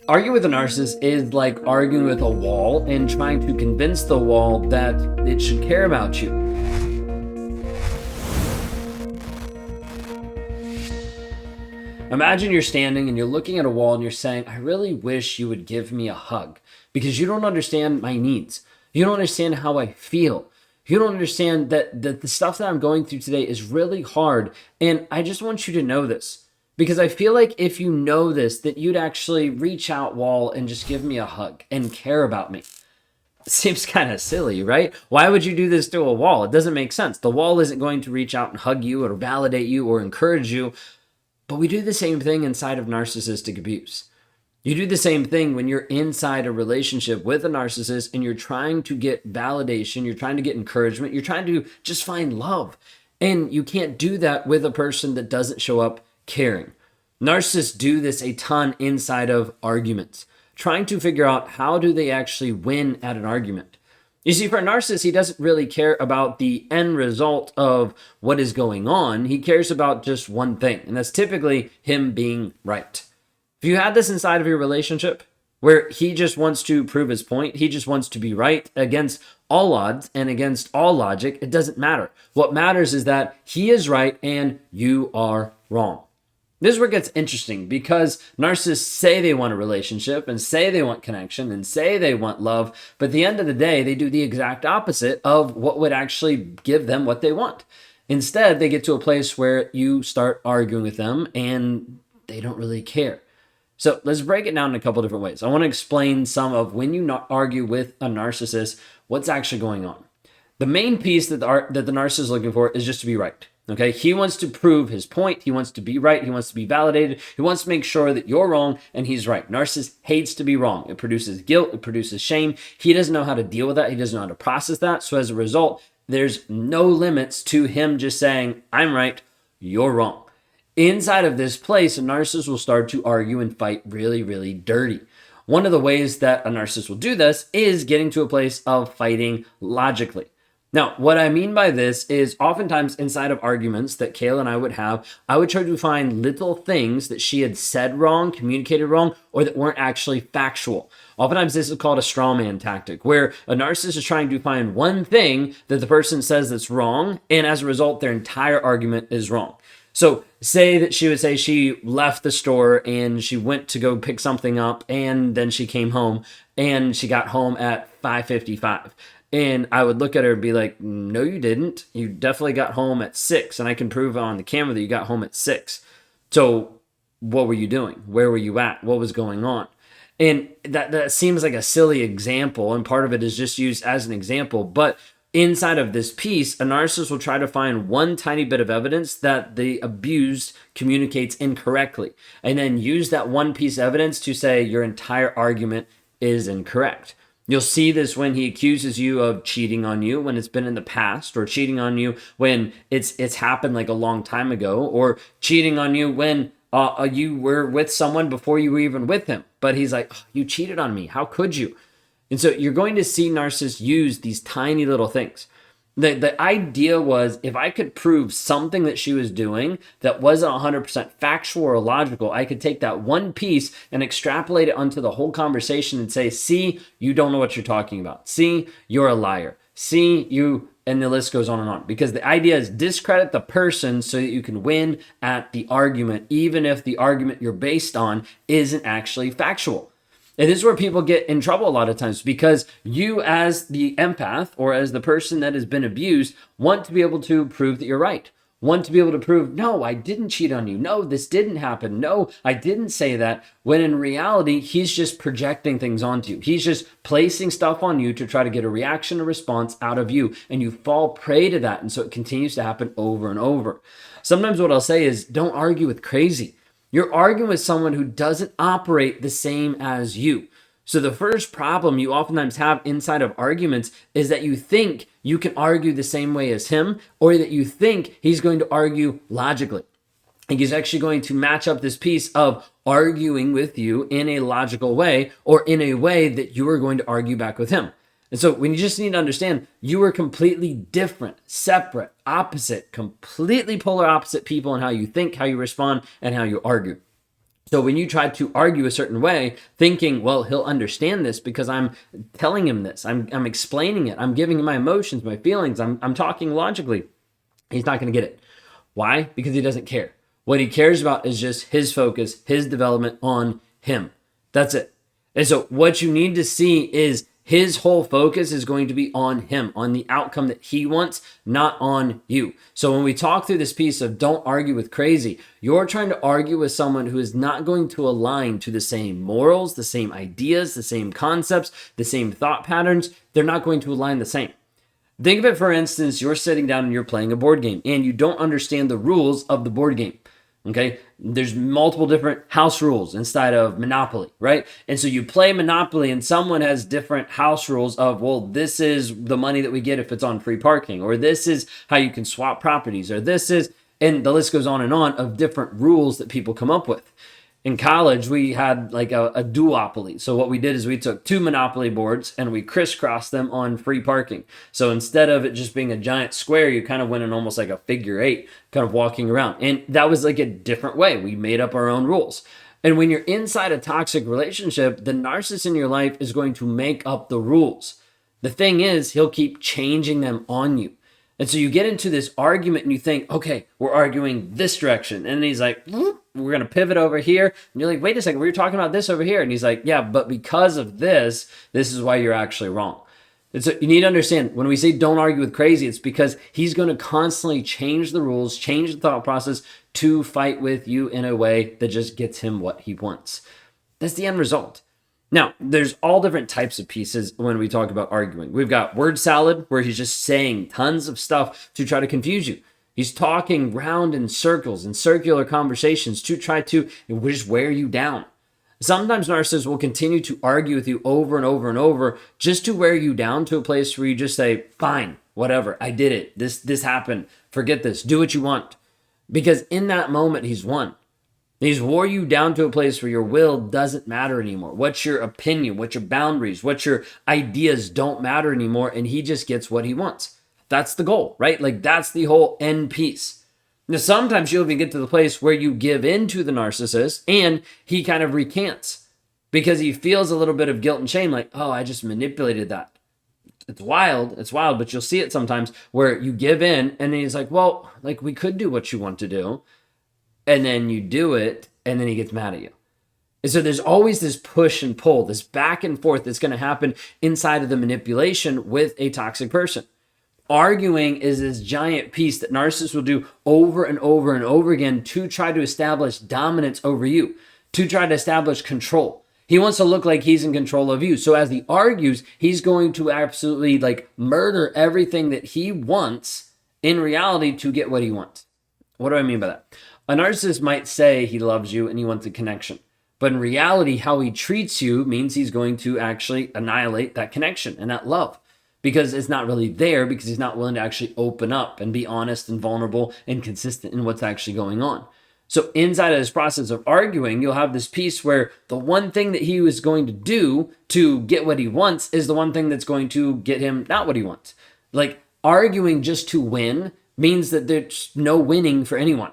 Arguing with a narcissist is like arguing with a wall and trying to convince the wall that it should care about you. Imagine you're standing and you're looking at a wall and you're saying, I really wish you would give me a hug because you don't understand my needs. You don't understand how I feel. You don't understand that the stuff that I'm going through today is really hard. And I just want you to know this. Because I feel like if you know this, that you'd actually reach out, wall, and just give me a hug and care about me. It seems kind of silly, right? Why would you do this to a wall? It doesn't make sense. The wall isn't going to reach out and hug you or validate you or encourage you. But we do the same thing inside of narcissistic abuse. You do the same thing when you're inside a relationship with a narcissist and you're trying to get validation, you're trying to get encouragement, you're trying to just find love. And you can't do that with a person that doesn't show up caring. Narcissists do this a ton inside of arguments, trying to figure out how do they actually win at an argument. You see, for a narcissist, he doesn't really care about the end result of what is going on. He cares about just one thing, and that's typically him being right. If you had this inside of your relationship, where he just wants to prove his point, he just wants to be right against all odds and against all logic, it doesn't matter. What matters is that he is right and you are wrong. This is where it gets interesting because narcissists say they want a relationship and say they want connection and say they want love, but at the end of the day, they do the exact opposite of what would actually give them what they want. Instead, they get to a place where you start arguing with them and they don't really care. So let's break it down in a couple different ways. I want to explain some of when you argue with a narcissist, what's actually going on. The main piece that the narcissist is looking for is just to be right. Okay, he wants to prove his point. He wants to be right. He wants to be validated. He wants to make sure that you're wrong and he's right. Narcissist hates to be wrong. It produces guilt. It produces shame. He doesn't know how to deal with that. He doesn't know how to process that. So as a result, there's no limits to him just saying, I'm right, you're wrong. Inside of this place, a narcissist will start to argue and fight really, really dirty. One of the ways that a narcissist will do this is getting to a place of fighting logically. Now, what I mean by this is oftentimes inside of arguments that Kayla and I would have, I would try to find little things that she had said wrong, communicated wrong, or that weren't actually factual. Oftentimes this is called a strawman tactic, where a narcissist is trying to find one thing that the person says that's wrong, and as a result, their entire argument is wrong. So say that she would say she left the store and she went to go pick something up, and then she came home and she got home at 5:55. And I would look at her and be like, no, you didn't. You definitely got home at 6. And I can prove on the camera that you got home at 6. So what were you doing? Where were you at? What was going on? And that seems like a silly example. And part of it is just used as an example. But inside of this piece, a narcissist will try to find one tiny bit of evidence that the abused communicates incorrectly. And then use that one piece of evidence to say your entire argument is incorrect. You'll see this when he accuses you of cheating on you when it's been in the past, or cheating on you when it's happened like a long time ago, or cheating on you when you were with someone before you were even with him. But he's like, oh, you cheated on me. How could you? And so you're going to see narcissists use these tiny little things. The idea was if I could prove something that she was doing that wasn't 100% factual or logical, I could take that one piece and extrapolate it onto the whole conversation and say, see, you don't know what you're talking about. See, you're a liar. See, you, and the list goes on and on. Because the idea is discredit the person so that you can win at the argument, even if the argument you're based on isn't actually factual. And this is where people get in trouble a lot of times because you as the empath or as the person that has been abused want to be able to prove that you're right. Want to be able to prove, no, I didn't cheat on you. No, this didn't happen. No, I didn't say that. When in reality, he's just projecting things onto you. He's just placing stuff on you to try to get a reaction or response out of you. And you fall prey to that. And so it continues to happen over and over. Sometimes what I'll say is don't argue with crazy. You're arguing with someone who doesn't operate the same as you. So the first problem you oftentimes have inside of arguments is that you think you can argue the same way as him, or that you think he's going to argue logically. And he's actually going to match up this piece of arguing with you in a logical way, or in a way that you are going to argue back with him. And so when you just need to understand, you are completely different, separate, opposite, completely polar opposite people in how you think, how you respond, and how you argue. So when you try to argue a certain way, thinking, well, he'll understand this because I'm telling him this, I'm explaining it, I'm giving him my emotions, my feelings, I'm talking logically, he's not going to get it. Why? Because he doesn't care. What he cares about is just his focus, his development on him. That's it. And so what you need to see is his whole focus is going to be on him, on the outcome that he wants, not on you. So when we talk through this piece of don't argue with crazy, you're trying to argue with someone who is not going to align to the same morals, the same ideas, the same concepts, the same thought patterns. They're not going to align the same. Think of it, for instance, you're sitting down and you're playing a board game and you don't understand the rules of the board game. Okay, there's multiple different house rules inside of Monopoly, right? And so you play Monopoly and someone has different house rules of, well, this is the money that we get if it's on free parking, or this is how you can swap properties, or this is, and the list goes on and on of different rules that people come up with. In college, we had like a duopoly. So what we did is we took 2 Monopoly boards and we crisscrossed them on free parking. So instead of it just being a giant square, you kind of went in almost like a figure 8, kind of walking around. And that was like a different way. We made up our own rules. And when you're inside a toxic relationship, the narcissist in your life is going to make up the rules. The thing is, he'll keep changing them on you. And so you get into this argument and you think, okay, we're arguing this direction. And then he's like, we're going to pivot over here. And you're like, wait a second, we were talking about this over here. And he's like, yeah, but because of this, this is why you're actually wrong. And so you need to understand, when we say don't argue with crazy, it's because he's going to constantly change the rules, change the thought process to fight with you in a way that just gets him what he wants. That's the end result. Now, there's all different types of pieces when we talk about arguing. We've got word salad, where he's just saying tons of stuff to try to confuse you. He's talking round in circles and circular conversations to try to just wear you down. Sometimes narcissists will continue to argue with you over and over and over just to wear you down to a place where you just say, fine, whatever, I did it. This happened. Forget this. Do what you want. Because in that moment, he's won. He's wore you down to a place where your will doesn't matter anymore. What's your opinion? What's your boundaries? What your ideas don't matter anymore. And he just gets what he wants. That's the goal, right? Like that's the whole end piece. Now, sometimes you'll even get to the place where you give in to the narcissist and he kind of recants because he feels a little bit of guilt and shame. Like, oh, I just manipulated that. It's wild, but you'll see it sometimes where you give in and then he's like, well, like we could do what you want to do. And then you do it, and then he gets mad at you. And so there's always this push and pull, this back and forth that's going to happen inside of the manipulation with a toxic person. Arguing is this giant piece that narcissists will do over and over and over again to try to establish dominance over you, to try to establish control. He wants to look like he's in control of you. So as he argues, he's going to absolutely like murder everything that he wants in reality to get what he wants. What do I mean by that? A narcissist might say he loves you and he wants a connection. But in reality, how he treats you means he's going to actually annihilate that connection and that love because it's not really there because he's not willing to actually open up and be honest and vulnerable and consistent in what's actually going on. So inside of this process of arguing, you'll have this piece where the one thing that he was going to do to get what he wants is the one thing that's going to get him not what he wants. Like arguing just to win means that there's no winning for anyone.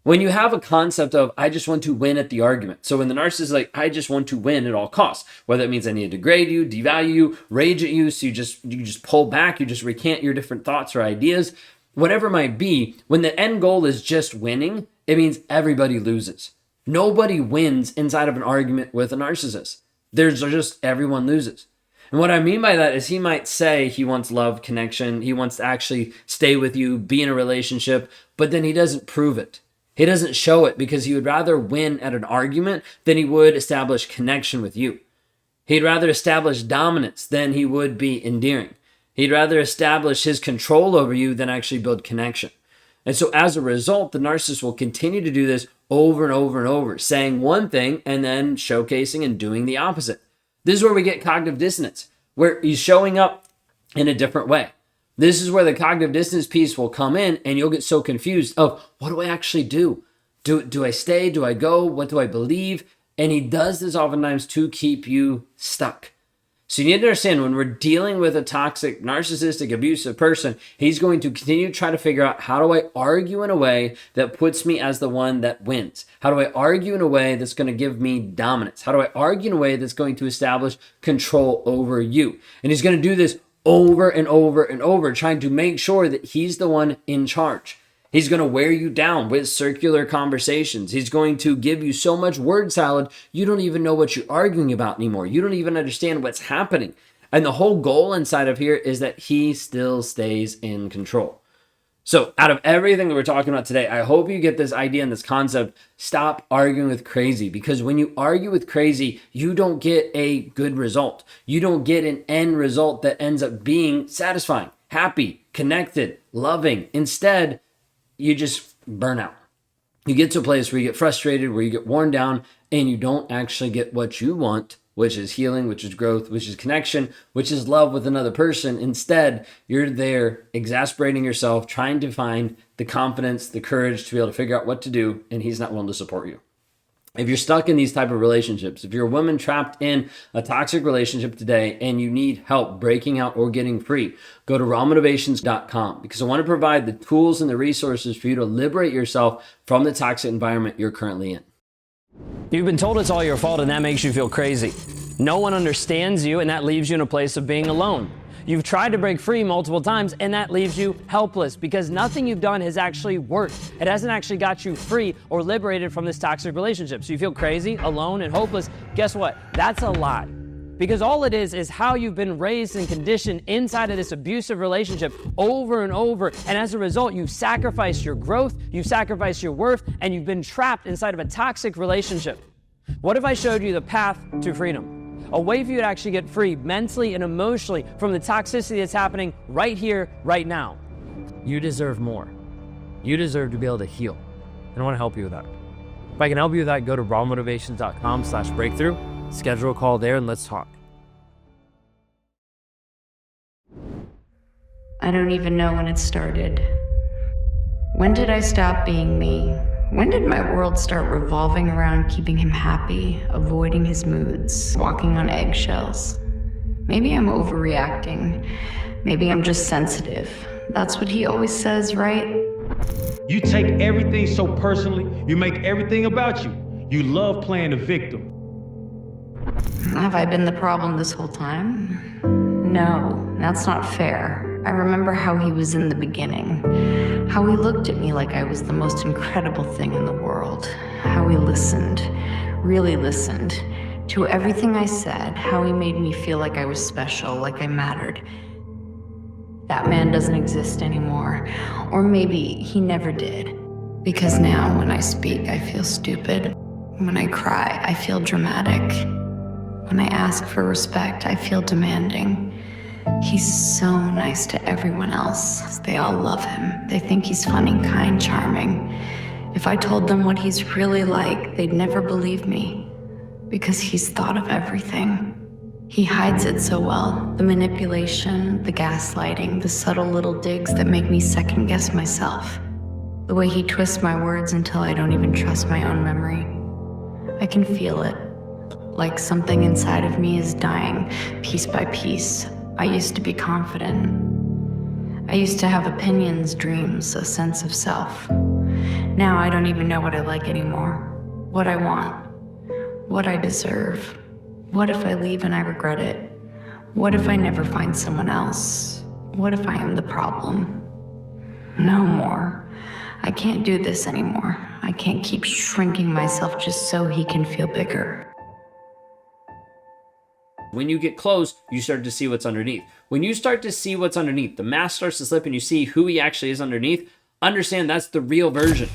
When you have a concept of, I just want to win at the argument. So when the narcissist is like, I just want to win at all costs, whether it means I need to degrade you, devalue you, rage at you, so you just pull back, you just recant your different thoughts or ideas, whatever it might be, when the end goal is just winning, it means everybody loses. Nobody wins inside of an argument with a narcissist. There's just everyone loses. And what I mean by that is he might say he wants love, connection, he wants to actually stay with you, be in a relationship, but then he doesn't prove it. He doesn't show it because he would rather win at an argument than he would establish connection with you. He'd rather establish dominance than he would be endearing. He'd rather establish his control over you than actually build connection. And so as a result, the narcissist will continue to do this over and over and over, saying one thing and then showcasing and doing the opposite. This is where we get cognitive dissonance, where he's showing up in a different way. This is where the cognitive dissonance piece will come in and you'll get so confused of what do I actually do? Do I stay? Do I go? What do I believe? And he does this oftentimes to keep you stuck. So you need to understand, when we're dealing with a toxic, narcissistic, abusive person, he's going to continue to try to figure out, how do I argue in a way that puts me as the one that wins? How do I argue in a way that's going to give me dominance? How do I argue in a way that's going to establish control over you? And he's going to do this over and over and over, trying to make sure that he's the one in charge. He's going to wear you down with circular conversations. He's going to give you so much word salad, you don't even know what you're arguing about anymore. You don't even understand what's happening. And the whole goal inside of here is that he still stays in control. So out of everything that we're talking about today, I hope you get this idea and this concept. Stop arguing with crazy, because when you argue with crazy, you don't get a good result. You don't get an end result that ends up being satisfying, happy, connected, loving. Instead, you just burn out. You get to a place where you get frustrated, where you get worn down, and you don't actually get what you want, which is healing, which is growth, which is connection, which is love with another person. Instead, you're there exasperating yourself, trying to find the confidence, the courage to be able to figure out what to do, and he's not willing to support you. If you're stuck in these type of relationships, if you're a woman trapped in a toxic relationship today and you need help breaking out or getting free, go to rawmotivations.com, because I want to provide the tools and the resources for you to liberate yourself from the toxic environment you're currently in. You've been told it's all your fault, and that makes you feel crazy. No one understands you, and that leaves you in a place of being alone. You've tried to break free multiple times, and that leaves you helpless, because nothing you've done has actually worked. It hasn't actually got you free or liberated from this toxic relationship. So you feel crazy, alone, and hopeless. Guess what? That's a lie. Because all it is how you've been raised and conditioned inside of this abusive relationship over and over. And as a result, you've sacrificed your growth, you've sacrificed your worth, and you've been trapped inside of a toxic relationship. What if I showed you the path to freedom? A way for you to actually get free mentally and emotionally from the toxicity that's happening right here, right now. You deserve more. You deserve to be able to heal. And I want to help you with that. If I can help you with that, go to rawmotivations.com/breakthrough, schedule a call there, and let's talk. I don't even know when it started. When did I stop being me? When did my world start revolving around keeping him happy, avoiding his moods, walking on eggshells? Maybe I'm overreacting. Maybe I'm just sensitive. That's what he always says, right? You take everything so personally. You make everything about you. You love playing the victim. Have I been the problem this whole time? No, that's not fair. I remember how he was in the beginning. How he looked at me like I was the most incredible thing in the world. How he listened, really listened, to everything I said. How he made me feel like I was special, like I mattered. That man doesn't exist anymore. Or maybe he never did. Because now when I speak, I feel stupid. When I cry, I feel dramatic. When I ask for respect, I feel demanding. He's so nice to everyone else. They all love him. They think he's funny, kind, charming. If I told them what he's really like, they'd never believe me. Because he's thought of everything. He hides it so well. The manipulation, the gaslighting, the subtle little digs that make me second guess myself. The way he twists my words until I don't even trust my own memory. I can feel it. Like something inside of me is dying, piece by piece. I used to be confident. I used to have opinions, dreams, a sense of self. Now I don't even know what I like anymore, what I want, what I deserve. What if I leave and I regret it? What if I never find someone else? What if I am the problem? No more. I can't do this anymore. I can't keep shrinking myself just so he can feel bigger. When you get close, you start to see what's underneath. When you start to see what's underneath, the mask starts to slip and you see who he actually is underneath, understand that's the real version.